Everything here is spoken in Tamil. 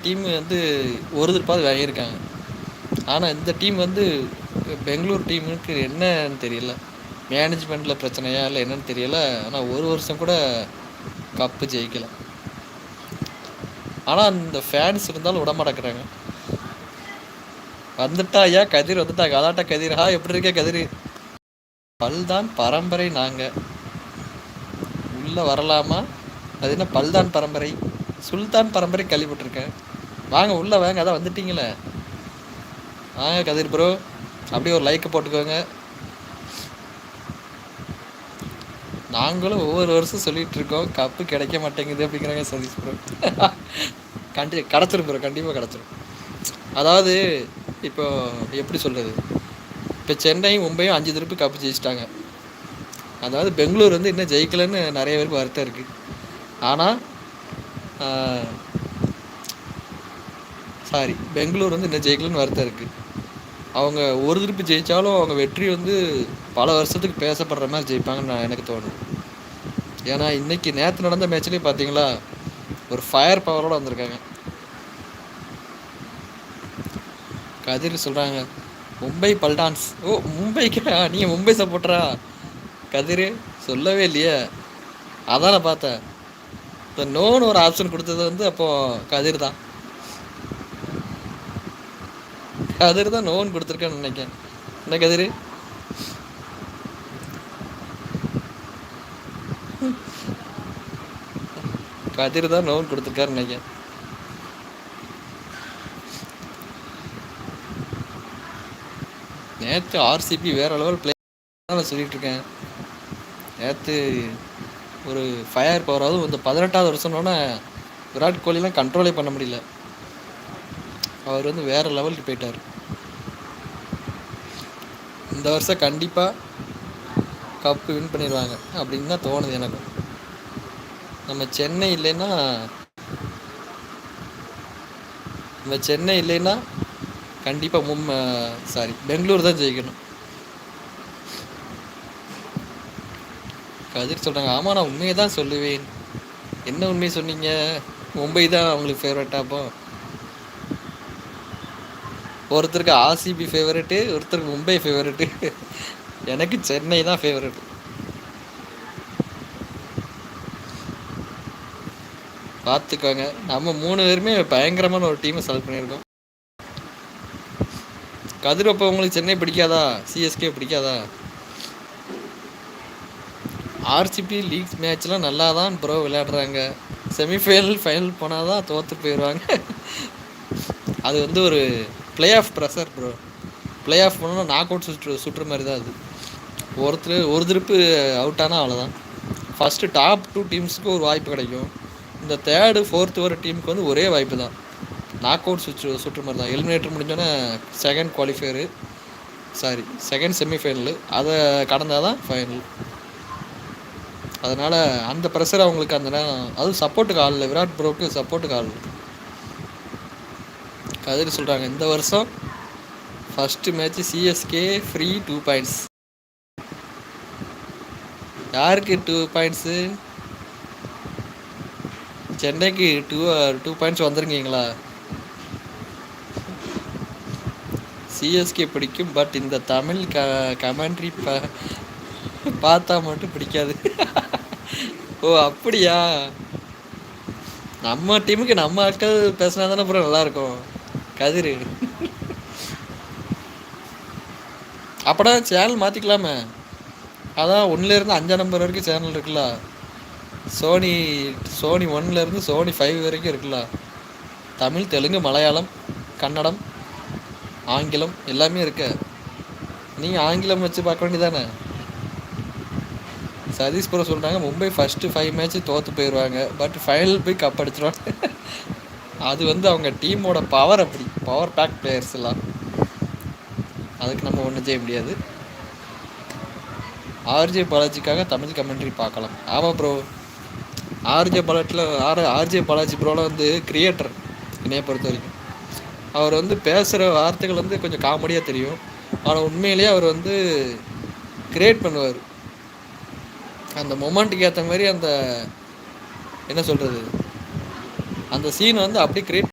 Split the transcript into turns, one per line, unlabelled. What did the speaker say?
டீம் வந்து ஒரு திருப்பாவது வாங்கியிருக்காங்க. ஆனால் இந்த டீம் வந்து பெங்களூர் டீமுக்கு என்னன்னு தெரியல, மேனேஜ்மெண்ட்டில் பிரச்சனையா இல்லை என்னன்னு தெரியல. ஆனால் ஒரு வருஷம் கூட கப்பு ஜெயிக்கலை. ஆனால் அந்த ஃபேன்ஸ் இருந்தாலும் விட மாட்டேங்கிறாங்க. வந்துட்டா ஐயா கதிர் வந்துட்டாங்க. அதாட்டா கதிர், எப்படி இருக்க கதிர்? பல்தான் பரம்பரை நாங்கள் உள்ளே வரலாமா? அது என்ன பல்தான் பரம்பரை? சுல்தான் பரம்பரை கேள்விப்பட்டிருக்கேன். வாங்க உள்ளே வாங்க, அதான் வந்துட்டீங்களே. வாங்க கதிர் ப்ரோ, அப்படியே ஒரு லைக்கை போட்டுக்கோங்க. நாங்களும் ஒவ்வொரு வருஷம் சொல்லிட்டு இருக்கோம் கப்பு கிடைக்க மாட்டேங்குது அப்படிங்கிறாங்க சதீஷ் ப்ரோ. கிடச்சிரும் ப்ரோ, கண்டிப்பாக கிடச்சிரும். அதாவது இப்போ எப்படி சொல்கிறது, இப்போ சென்னை மும்பையும் 5 திருப்பு கப்பு ஜெயிச்சிட்டாங்க. அதாவது பெங்களூர் வந்து இன்னும் ஜெயிக்கலைன்னு நிறைய பேருக்கு வருத்தம் இருக்குது. ஆனால் பெங்களூர் வந்து இன்னும் ஜெயிக்கலன்னு வருத்தம் இருக்குது. அவங்க ஒரு திருப்பு ஜெயித்தாலும் அவங்க வெற்றி வந்து பல வருஷத்துக்கு பேசப்படுற மாதிரி ஜெயிப்பாங்கன்னு எனக்கு தோணுது. ஏன்னா இன்றைக்கி நேற்று நடந்த மேட்ச்லேயே பார்த்தீங்களா, ஒரு ஃபயர் பவரோடு வந்திருக்காங்க. கதிர் சொல்கிறாங்க மும்பை பல்டான்ஸ். ஓ மும்பைக்கு நீங்கள் மும்பை சப்போர்ட்டரா கதிர்? சொல்லவே இல்லையே, அதான் நான் பார்த்தேன். இப்போ நோன்னு ஒரு ஆப்ஷன் கொடுத்தது வந்து அப்போது கதிர் தான். கதிர் தான் நோன் கொடுத்துருக்கேன்னு நினைக்கிறேன். என்ன கதிர்? கதிர் தான் நோன் கொடுத்துருக்காருன்னு நினைக்கிறேன். நேற்று ஆர்சிபி வேற லெவல் பிளே நான் சொல்லிட்டு இருக்கேன். நேற்று ஒரு ஃபயர் பவராவது இந்த 18வது வருஷம்னோட விராட் கோலிலாம் கண்ட்ரோலே பண்ண முடியல. அவர் வந்து வேறு லெவலுக்கு போயிட்டார். இந்த வருஷம் கண்டிப்பாக கப்பு வின் பண்ணிடுவாங்க அப்படின்னு தான் தோணுது எனக்கு. நம்ம சென்னை இல்லைன்னா கண்டிப்பாக பெங்களூர் தான் ஜெயிக்கணும். கதிர் சொல்கிறாங்க ஆமாம் நான் உண்மையை தான் சொல்லுவேன். என்ன உண்மையை சொன்னீங்க? மும்பை தான் அவங்களுக்கு ஃபேவரட்டா? அப்போ ஒருத்தருக்கு ஆர்சிபி ஃபேவரெட்டு, ஒருத்தருக்கு மும்பை ஃபேவரெட்டு. எனக்கு சென்னை தான் ஃபேவரெட்டு. பார்த்துக்கோங்க, நம்ம 3 பேருமே பயங்கரமான ஒரு டீமை செலக்ட் பண்ணியிருக்கோம். கதிர் அப்போ உங்களுக்கு சென்னை பிடிக்காதா, சிஎஸ்கே பிடிக்காதா? ஆர்சிபி லீக்ஸ் மேட்ச்லாம் நல்லா தான் ப்ரோ விளையாடுறாங்க. ஃபைனல் போனால் தான் தோற்று போயிடுவாங்க. அது வந்து ஒரு play off pressure bro. Play off பண்ணோன்னா நாக் அவுட் சுற்றுற மாதிரி தான் அது. ஒரு திருப்பு அவுட் ஆனால் அவ்வளோதான். ஃபஸ்ட்டு டாப் 2 டீம்ஸுக்கு ஒரு வாய்ப்பு கிடைக்கும். இந்த 3rd 4th வர டீமுக்கு வந்து ஒரே வாய்ப்பு தான், நாக் அவுட் சுற்று மாதிரி தான். எலிமினேட்டர் முடிஞ்சோன்னே செகண்ட் செமிஃபைனலு, அதை கடந்தால் தான் ஃபைனல். அதனால் அந்த ப்ரெஷர் அவங்களுக்கு அந்த நேரம், அதுவும் சப்போர்ட்டுக்கு ஆள் இல்லை. விராட் ப்ரோக்கு சப்போர்ட்டுக்கு ஆள் இல்லை. கதிர் சொல்கிறாங்க இந்த வருஷம் first match CSK free 2 points. யாருக்கு 2 பாயிண்ட்ஸு? சென்னைக்கு 2 பாயிண்ட்ஸ் வந்துருங்கீங்களா? சிஎஸ்கே பிடிக்கும், பட் இந்த தமிழ் கமெண்ட்ரி பார்த்தா மட்டும் பிடிக்காது. ஓ அப்படியா? நம்ம டீமுக்கு நம்ம ஆட்கள் பேசினா தானே அப்புறம் நல்லாயிருக்கும் கதிர். அப்படா சேனல் மாற்றிக்கலாமே. அதான் 1லேருந்து 5 நம்பர் வரைக்கும் சேனல் இருக்குல்ல. சோனி 1லேருந்து சோனி 5 வரைக்கும் இருக்குல்ல. தமிழ், தெலுங்கு, மலையாளம், கன்னடம், ஆங்கிலம் எல்லாமே இருக்கு. நீங்கள் ஆங்கிலம் வச்சு பார்க்க வேண்டியதானே. சதீஷ் ப்ரோ சொல்கிறாங்க மும்பை ஃபஸ்ட்டு 5 மேட்ச்சு தோற்று போயிடுவாங்க, பட் ஃபைனல் போய் கப் அடிச்சிடுவாங்க. அது வந்து அவங்க டீமோட பவர், அப்படி பவர் பேக் பிளேயர்ஸ் எல்லாம். அதுக்கு நம்ம ஒன்றும் செய்ய முடியாது. ஆர்ஜே பாலாஜிக்காக தமிழ் கமெண்ட்ரி பார்க்கலாம். ஆமாம் ப்ரோ, ஆர்ஜே பாலாஜி ப்ரோவில் வந்து கிரியேட்டர் என்னையை பொறுத்த வரைக்கும். அவர் வந்து பேசுகிற வார்த்தைகள் வந்து கொஞ்சம் காமெடியாக தெரியும், ஆனால் உண்மையிலேயே அவர் வந்து கிரியேட் பண்ணுவார். அந்த மொமெண்ட்டுக்கு ஏற்ற மாதிரி அந்த என்ன சொல்கிறது, அந்த சீனை வந்து அப்படி கிரியேட்